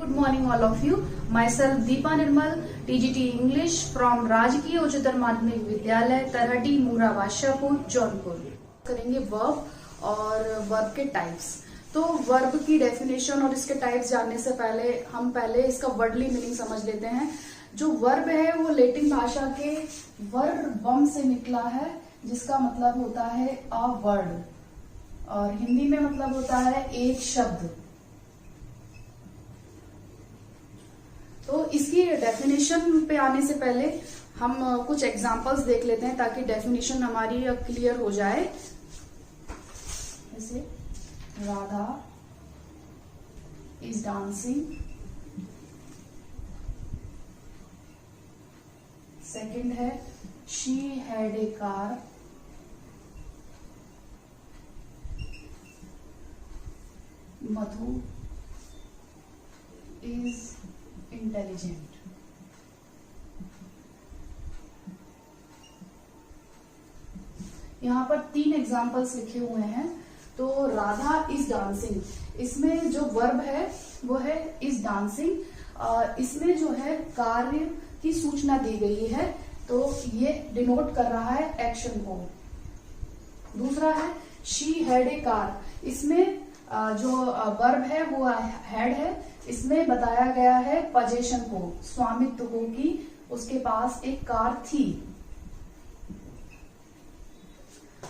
Good morning all of you. Myself Deepa Nirmal, TGT English from राजकीय उच्चतर माध्यमिक विद्यालय तरहटी मुरा बादशाहपुर जौनपुर। करेंगे वर्ब और वर्ब के टाइप्स। तो वर्ब की डेफिनेशन और इसके टाइप्स जानने से पहले हम इसका वर्डली मीनिंग समझ लेते हैं। जो वर्ब है वो लैटिन भाषा के वर्बम से निकला है, जिसका मतलब होता है अ वर्ड, और हिंदी में मतलब होता है एक शब्द। तो इसकी डेफिनेशन पे आने से पहले हम कुछ एग्जांपल्स देख लेते हैं ताकि डेफिनेशन हमारी क्लियर हो जाए। जैसे राधा इज डांसिंग, सेकंड है she had a car, Madhu is intelligent. यहाँ पर 3 एग्जाम्पल्स लिखे हुए हैं। तो राधा इज डांसिंग, इसमें जो वर्ब है वो है इज डांसिंग। इसमें जो है कार्य की सूचना दी गई है, तो ये डिनोट कर रहा है एक्शन को। दूसरा है शी हैड ए कार, इसमें जो वर्ब है वो हैड है, इसमें बताया गया है पोजेशन को, स्वामित्व को, कि उसके पास एक कार थी।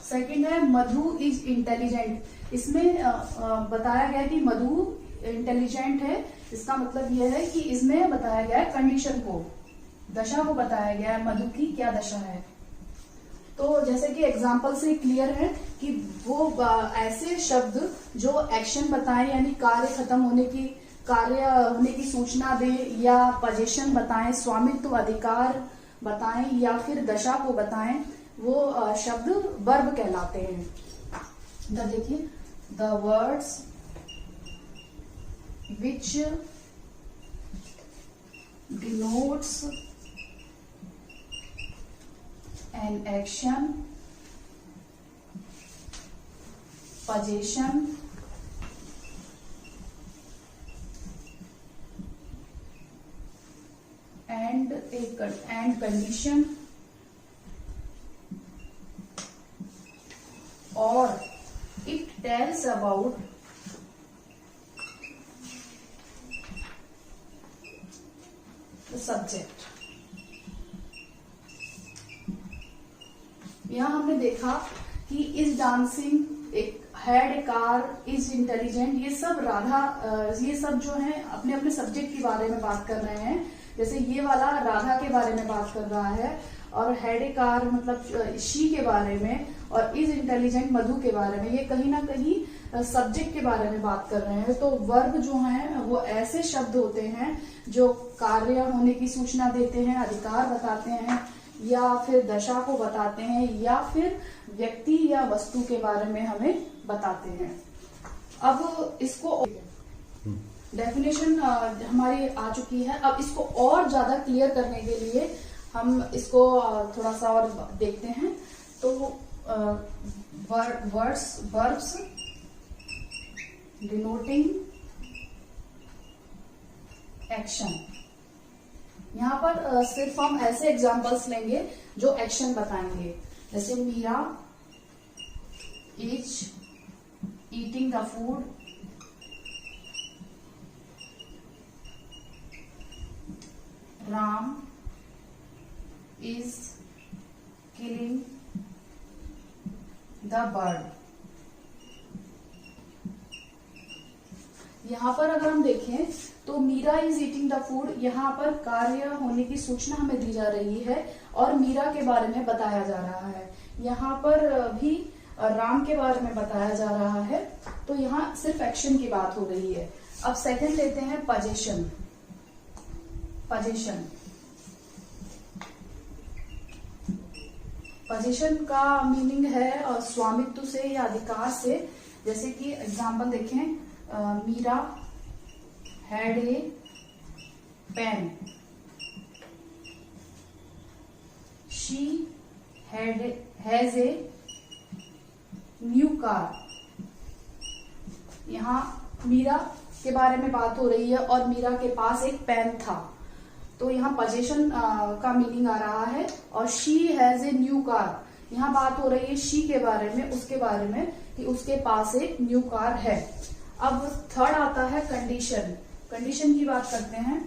सेकंड है मधु इज इंटेलिजेंट, इसमें बताया गया कि मधु इंटेलिजेंट है। इसका मतलब यह है कि इसमें बताया गया है कंडीशन को, दशा को बताया गया है, मधु की क्या दशा है। तो जैसे कि एग्जाम्पल से क्लियर है कि वो ऐसे शब्द जो एक्शन बताएं, यानी कार्य होने की सूचना दे, या पोजीशन बताएं, स्वामित्व अधिकार बताएं, या फिर दशा को बताएं, वो शब्द वर्ब कहलाते हैं। देखिए, the words which denotes an action, possession, and condition, or it tells about the subject। यहाँ हमने देखा कि is dancing, had a car, is intelligent, ये सब ये सब जो है अपने अपने सब्जेक्ट के बारे में बात कर रहे हैं। जैसे ये वाला राधा के बारे में बात कर रहा है, और हैड ए कार मतलब शी के बारे में, और इज इंटेलिजेंट मधु के बारे में। ये कहीं ना कहीं सब्जेक्ट के बारे में बात कर रहे हैं। तो वर्ब जो है वो ऐसे शब्द होते हैं जो कार्य होने की सूचना देते हैं, अधिकार बताते हैं, या फिर दशा को बताते हैं, या फिर व्यक्ति या वस्तु के बारे में हमें बताते हैं। अब इसको डेफिनेशन हमारी आ चुकी है। अब इसको और ज्यादा क्लियर करने के लिए हम इसको थोड़ा सा और देखते हैं। तो वर्ब्स डिनोटिंग एक्शन, यहाँ पर सिर्फ हम ऐसे एग्जाम्पल्स लेंगे जो एक्शन बताएंगे। जैसे Meera is eating the food, Ram is killing the bird. यहाँ पर अगर हम देखें तो Meera is eating the food, यहाँ पर कार्य होने की सूचना हमें दी जा रही है और मीरा के बारे में बताया जा रहा है। यहाँ पर भी राम के बारे में बताया जा रहा है। तो यहाँ सिर्फ एक्शन की बात हो रही है। अब सेकंड लेते हैं पोजेशन। पोजेशन का मीनिंग है स्वामित्व से या अधिकार से। जैसे कि एग्जाम्पल देखें, Meera had a pen, she has a new car। यहाँ मीरा के बारे में बात हो रही है और मीरा के पास एक पेन था, तो यहाँ पोजेशन का मीनिंग आ रहा है। और she has a new car, यहाँ बात हो रही है शी के बारे में, उसके बारे में कि उसके पास एक न्यू कार है। अब थर्ड आता है कंडीशन। कंडीशन की बात करते हैं।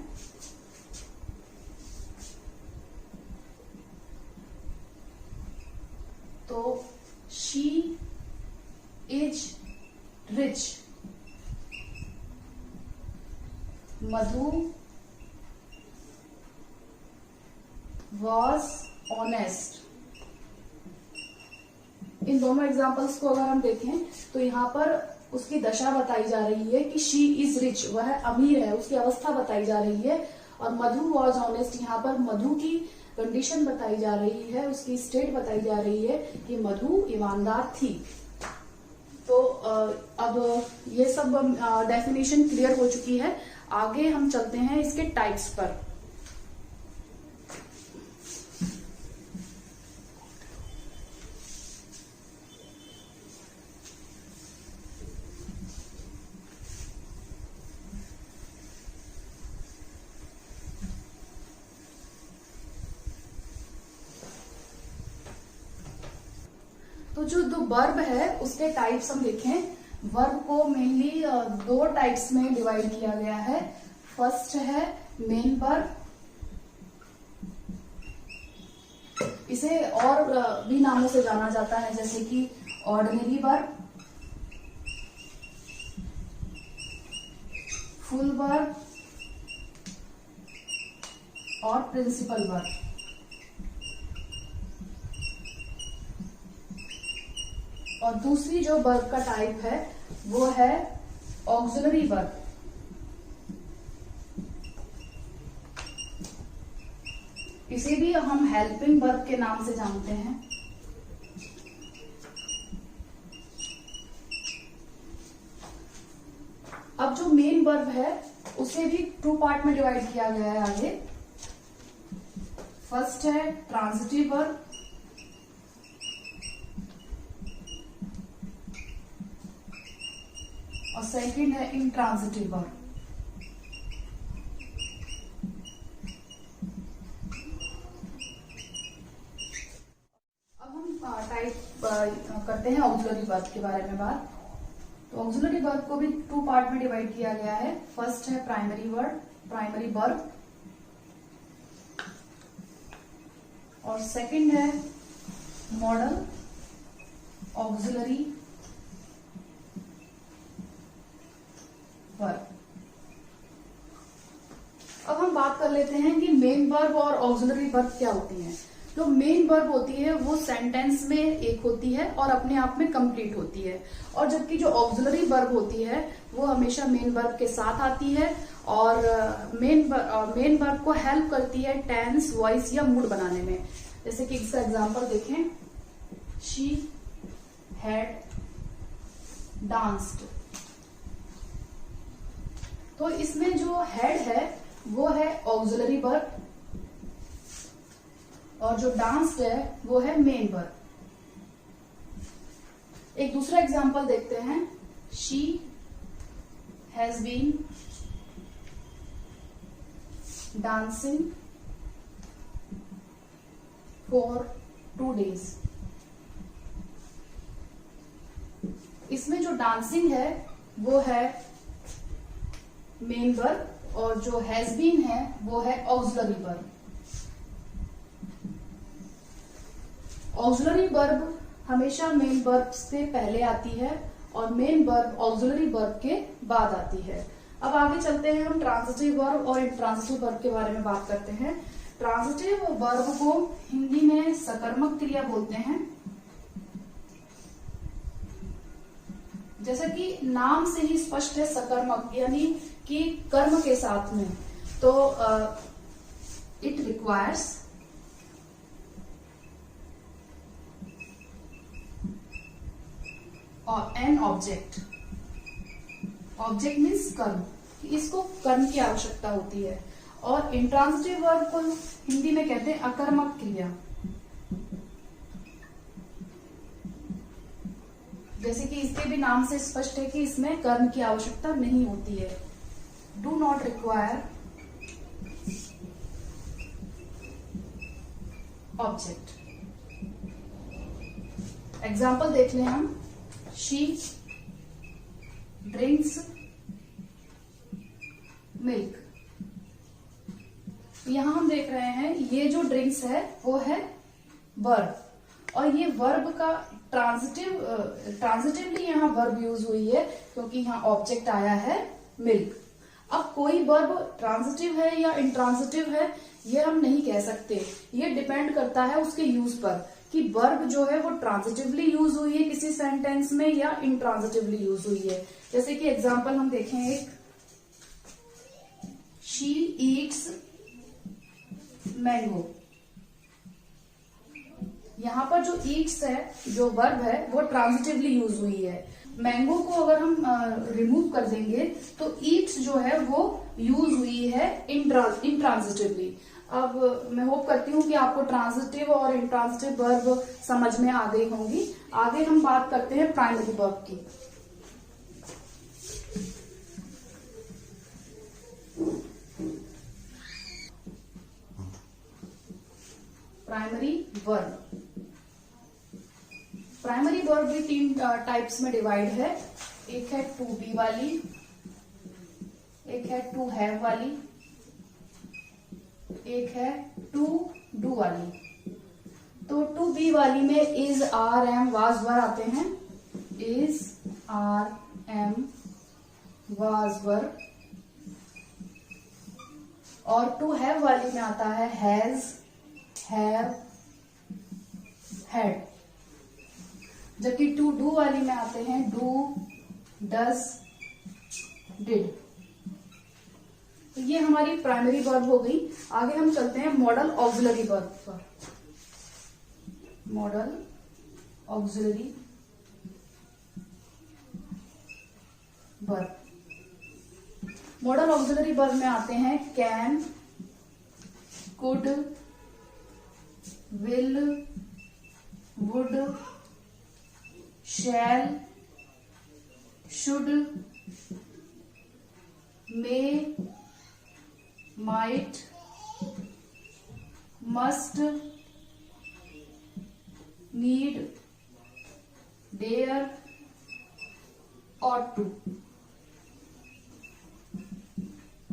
तो she is rich, Madhu was honest. इन दोनों एग्जाम्पल्स को अगर हम देखें तो यहाँ पर उसकी दशा बताई जा रही है कि शी इज रिच, वह अमीर है, उसकी अवस्था बताई जा रही है। और मधु वॉज ऑनेस्ट, यहाँ पर मधु की कंडीशन बताई जा रही है, उसकी स्टेट बताई जा रही है कि मधु ईमानदार थी। तो अब ये सब डेफिनेशन क्लियर हो चुकी है। आगे हम चलते हैं इसके टाइप्स पर। तो जो दो वर्ब है उसके टाइप्स हम देखें। वर्ब को मेनली दो टाइप्स में डिवाइड किया गया है। फर्स्ट है मेन वर्ब, इसे और भी नामों से जाना जाता है जैसे कि ऑर्डिनरी वर्ब, फुल वर्ब और प्रिंसिपल वर्ब। और दूसरी जो वर्ब का टाइप है वो है ऑक्सिलरी वर्ब। इसे भी हम हेल्पिंग वर्ब के नाम से जानते हैं। अब जो मेन वर्ब है उसे भी टू पार्ट में डिवाइड किया गया है आगे। फर्स्ट है ट्रांजिटिव वर्ब और सेकंड है इंट्रांजिटिव वर्ब। अब हम टाइप करते हैं ऑक्सिलरी वर्ब के बारे में बात। तो ऑक्सिलरी वर्ब को भी टू पार्ट में डिवाइड किया गया है। फर्स्ट है प्राइमरी वर्ब और सेकंड है मॉडल ऑक्सिलरी वर्ब। अब हम बात कर लेते हैं कि मेन वर्ब और ऑक्सिलरी वर्ब क्या होती हैं। जो मेन वर्ब होती है वो सेंटेंस में एक होती है और अपने आप में कंप्लीट होती है, और जबकि जो ऑक्सिलरी वर्ब होती है वो हमेशा मेन वर्ब के साथ आती है और मेन वर्ब को हेल्प करती है टेंस, वॉइस या मूड बनाने में। जैसे कि इसका एग्जांपल देखें, शी हैड डांस्ड। तो इसमें जो हेड है वो है ऑक्सिलरी वर्ब और जो डांस्ड है वो है मेन वर्ब। एक दूसरा एग्जांपल देखते हैं, she has been dancing for 2 days। इसमें जो डांसिंग है वो है मेन वर्ब और जो हैज बीन है वो है ऑक्सिलरी वर्ब। ऑक्सिलरी वर्ब हमेशा मेन वर्ब से पहले आती है और मेन वर्ब ऑक्सिलरी वर्ब के बाद आती है। अब आगे चलते हैं, हम ट्रांजिटिव वर्ब और इंट्रांजिटिव वर्ब के बारे में बात करते हैं। ट्रांजिटिव वर्ब को हिंदी में सकर्मक क्रिया बोलते हैं। जैसा कि नाम से ही स्पष्ट है, सकर्मक यानी कि कर्म के साथ में। तो it requires an object. Object means कर्म, इसको कर्म की आवश्यकता होती है। और इंट्रांजिटिव वर्ब को हिंदी में कहते हैं अकर्मक क्रिया। जैसे कि इसके भी नाम से स्पष्ट है कि इसमें कर्म की आवश्यकता नहीं होती है। Do not require object. Example देख लें हम। She drinks milk. यहां हम देख रहे हैं ये जो ड्रिंक्स है वो है वर्ब, और ये वर्ब का ट्रांजिटिवली यहाँ वर्ब यूज हुई है क्योंकि यहाँ ऑब्जेक्ट आया है मिल्क। अब कोई वर्ब ट्रांजिटिव है या इंट्रांजिटिव है ये हम नहीं कह सकते, ये डिपेंड करता है उसके यूज पर कि वर्ब जो है वो ट्रांजिटिवली यूज हुई है किसी सेंटेंस में या इंट्रांजिटिवली यूज हुई है। जैसे कि एग्जांपल हम देखें एक, शी ईट्स मैंगो। यहां पर जो ईट्स है, जो वर्ब है, वो ट्रांजिटिवली यूज हुई है। मैंगो को अगर हम रिमूव कर देंगे तो ईट्स जो है वो यूज हुई है इंट्रांजिटिवली। अब मैं होप करती हूँ कि आपको ट्रांजिटिव और इंट्रांजिटिव वर्ब समझ में आ गई होंगी। आगे हम बात करते हैं प्राइमरी वर्ब की। Primary verb. प्राइमरी वर्ब भी 3 टाइप्स में डिवाइड है। एक है टू बी वाली, एक है टू हैव वाली, एक है टू डू वाली। तो टू बी वाली में इज, आर, एम, वाज, वर आते हैं। इज, आर, एम, वाज, वर। और टू हैव वाली में आता है हैज, हैव, हैड। जबकि टू डू वाली में आते हैं डू, डज, डिड। तो ये हमारी प्राइमरी वर्ब हो गई। आगे हम चलते हैं मॉडल ऑक्सिलरी वर्ब पर। Modal auxiliary verb. Modal auxiliary verb में आते हैं can, could, will, would, shall, should, may, might, must, need, dare, ought to,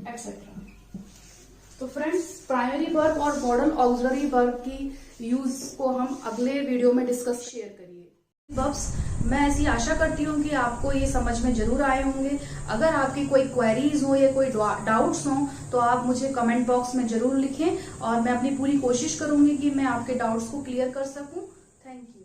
et cetera. तो फ्रेंड्स, प्राइमरी वर्ब और मॉडल ऑक्सिलरी वर्ब की यूज को हम अगले वीडियो में डिस्कस शेयर करिए। वर्ब्स, मैं ऐसी आशा करती हूँ कि आपको ये समझ में जरूर आए होंगे। अगर आपकी कोई क्वेरीज हो या कोई डाउट्स हो तो आप मुझे कमेंट बॉक्स में जरूर लिखें और मैं अपनी पूरी कोशिश करूंगी कि मैं आपके डाउट्स को क्लियर कर सकूं। Thank you.